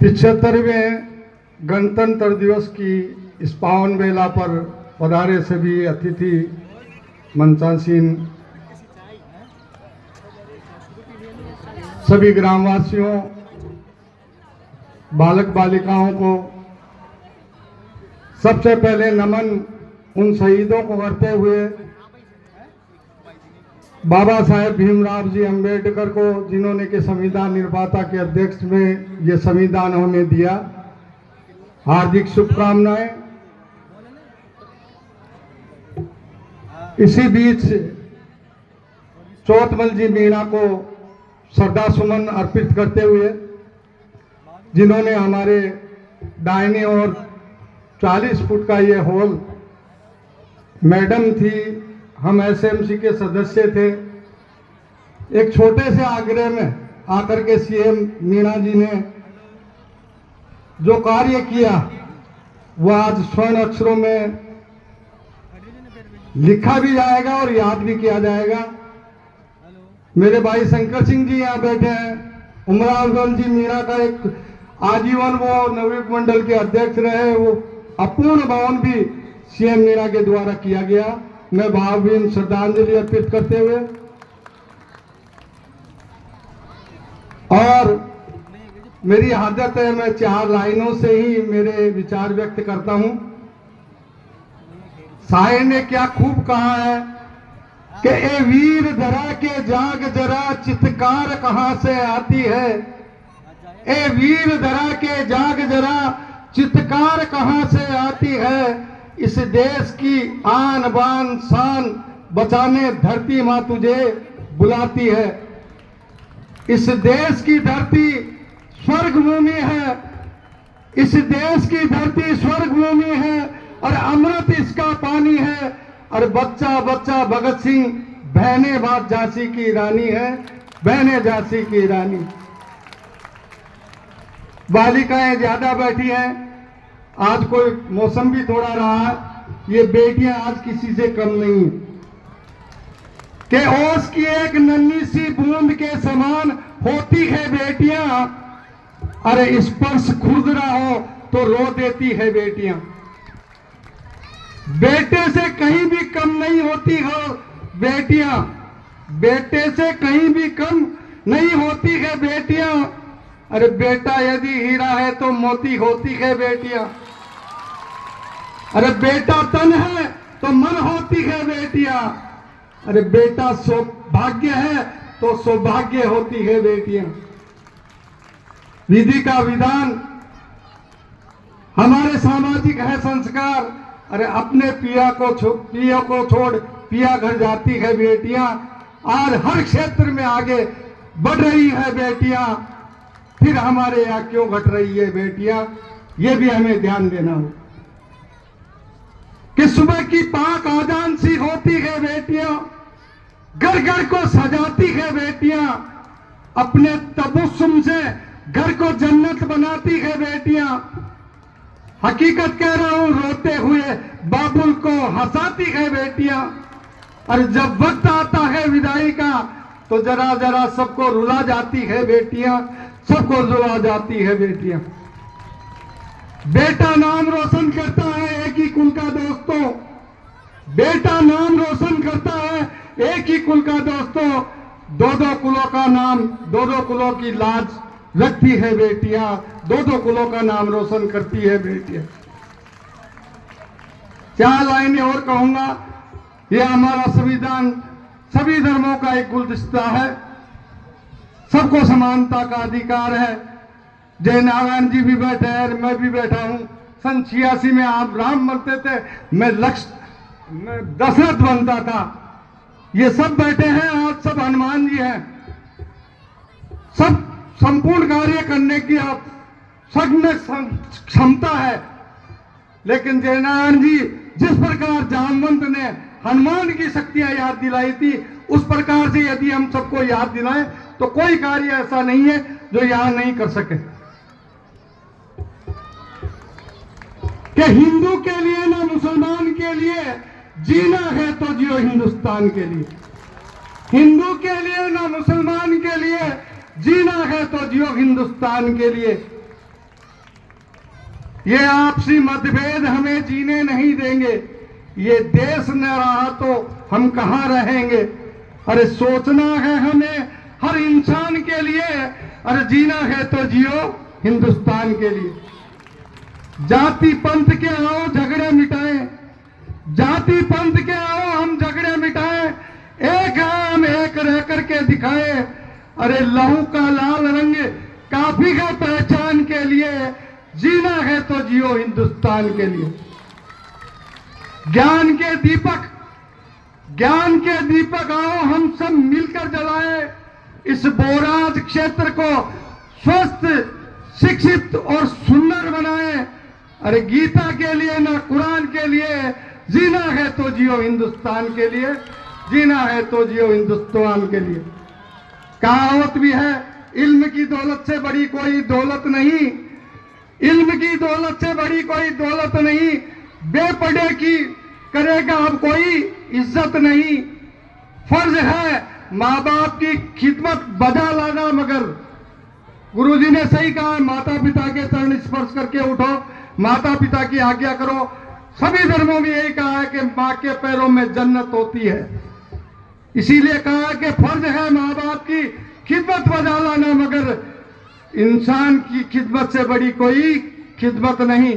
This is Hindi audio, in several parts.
75वें गणतंत्र दिवस की इस पावन बेला पर पधारे सभी अतिथि मंचासीन, सभी ग्रामवासियों, बालक बालिकाओं को सबसे पहले नमन उन शहीदों को करते हुए बाबा साहेब भीमराव जी अंबेडकर को, जिन्होंने के संविधान निर्माता के अध्यक्ष में ये संविधान हमें दिया, हार्दिक शुभकामनाएं। इसी बीच चौथमल जी मीणा को श्रद्धा सुमन अर्पित करते हुए, जिन्होंने हमारे दाहिने ओर 40 फुट का ये हॉल, मैडम थी, हम एसएमसी के सदस्य थे, एक छोटे से आग्रह में आकर के सीएम मीणा जी ने जो कार्य किया वह आज स्वर्ण अक्षरों में लिखा भी जाएगा और याद भी किया जाएगा। मेरे भाई शंकर सिंह जी यहाँ बैठे हैं, उमराव जी मीणा का एक आजीवन वो नवयुग मंडल के अध्यक्ष रहे, वो अपूर्ण भवन भी सीएम मीणा के द्वारा किया गया। मैं भावभीनी श्रद्धांजलि अर्पित करते हुए और मेरी आदत है, मैं 4 लाइनों से ही मेरे विचार व्यक्त करता हूं। शायर ने क्या खूब कहा है कि ए वीर धरा के जाग जरा, चित्कार कहां से आती है। ए वीर धरा के जाग जरा, चित्कार कहां से आती है। इस देश की आन बान शान बचाने धरती मां तुझे बुलाती है। इस देश की धरती स्वर्ग भूमि है, इस देश की धरती स्वर्ग भूमि है और अमृत इसका पानी है। और बच्चा बच्चा भगत सिंह, बहने बात झांसी की रानी है, बहने झांसी की रानी। बालिकाएं ज्यादा बैठी हैं, आज कोई मौसम भी थोड़ा रहा है, ये बेटियां आज किसी से कम नहीं कि ओस की एक नन्ही सी बूंद के समान होती है बेटियां। अरे स्पर्श खुरदरा हो तो रो देती है बेटियां। बेटे से कहीं भी कम नहीं होती हो बेटियां, बेटे से कहीं भी कम नहीं होती है बेटियां। अरे बेटा यदि हीरा है तो मोती होती है बेटियां। अरे बेटा तन है तो मन होती है बेटियां। अरे बेटा सौभाग्य है तो सौभाग्य होती है बेटियां। विधि का विधान, हमारे सामाजिक है संस्कार। अरे अपने पिया को छोड़ पिया घर जाती है बेटियां। और हर क्षेत्र में आगे बढ़ रही है बेटियां, फिर हमारे यहाँ क्यों घट रही है बेटियां, ये भी हमें ध्यान देना हो कि सुबह की पाक आजान सी होती है बेटियां, घर घर को सजाती है बेटियां, अपने तबस्सुम से घर को जन्नत बनाती है बेटियां। हकीकत कह रहा हूं, रोते हुए बाबुल को हंसाती है बेटियां। और जब वक्त आता है विदाई का तो जरा जरा सबको रुला जाती है बेटियां, सबको रुला जाती है बेटियां। बेटा नाम रोशन करता है एक ही कुल का दोस्तों, बेटा नाम रोशन करता है एक ही कुल का दोस्तों। 2-2 कुलों का नाम, 2-2 कुलों की लाज रखती है बेटियां, 2-2 कुलों का नाम रोशन करती है बेटियां। 4 लाइनें और कहूंगा। यह हमारा संविधान सभी धर्मों का एक गुलदस्ता है, सबको समानता का अधिकार है। जय नारायण जी भी बैठे हैं, मैं भी बैठा हूं। सन 86 में आप राम बनते थे, मैं दशरथ बनता था। ये सब बैठे हैं, आज सब हनुमान जी हैं। सब संपूर्ण कार्य करने की आप सब में क्षमता है। लेकिन जय नारायण जी जिस प्रकार जामवंत ने हनुमान की शक्तियां याद दिलाई थी, उस प्रकार से यदि हम सबको याद दिलाएं तो कोई कार्य ऐसा नहीं है जो यहां नहीं कर सके। कि हिंदू के लिए ना मुसलमान के लिए जीना है तो जियो हिंदुस्तान के लिए। हिंदू के लिए ना मुसलमान के लिए जीना है तो जियो हिंदुस्तान के लिए। ये आपसी मतभेद हमें जीने नहीं देंगे। ये देश न रहा तो हम कहां रहेंगे। अरे सोचना है हमें हर इंसान के लिए, अरे जीना है तो जियो हिंदुस्तान के लिए। जाति पंथ के आओ झगड़े मिटाएं, जाति पंथ के आओ हम झगड़े मिटाएं, एक है हम एक रह करके दिखाएं। अरे लहू का लाल रंग काफी है पहचान के लिए, जीना है तो जियो हिंदुस्तान के लिए। ज्ञान के दीपक आओ हम सब मिलकर जलाएं, इस बोराज क्षेत्र को स्वस्थ, शिक्षित और सुंदर बनाएं। अरे गीता के लिए ना कुरान के लिए, जीना है तो जियो हिंदुस्तान के लिए, जीना है तो जियो हिंदुस्तान के लिए। कहावत भी है, इल्म की दौलत से बड़ी कोई दौलत नहीं, इल्म की दौलत से बड़ी कोई दौलत नहीं, बेपढ़े की करेगा अब कोई इज्जत नहीं। फर्ज है माँ बाप की खिदमत बजा लाना, मगर गुरुजी ने सही कहा, माता पिता के चरण स्पर्श करके उठो, माता पिता की आज्ञा करो। सभी धर्मों में यही कहा है कि माँ के पैरों में जन्नत होती है। इसीलिए कहा कि फर्ज है माँ बाप की खिदमत बजा लाना, मगर इंसान की खिदमत से बड़ी कोई खिदमत नहीं।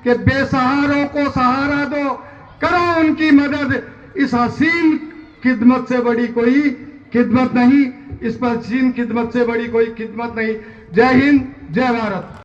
कि बेसहारों को सहारा दो, करो उनकी मदद, इस हसीन खिदमत से बड़ी कोई खिदमत नहीं, इस हसीन खिदमत से बड़ी कोई खिदमत नहीं। जय हिंद, जय भारत।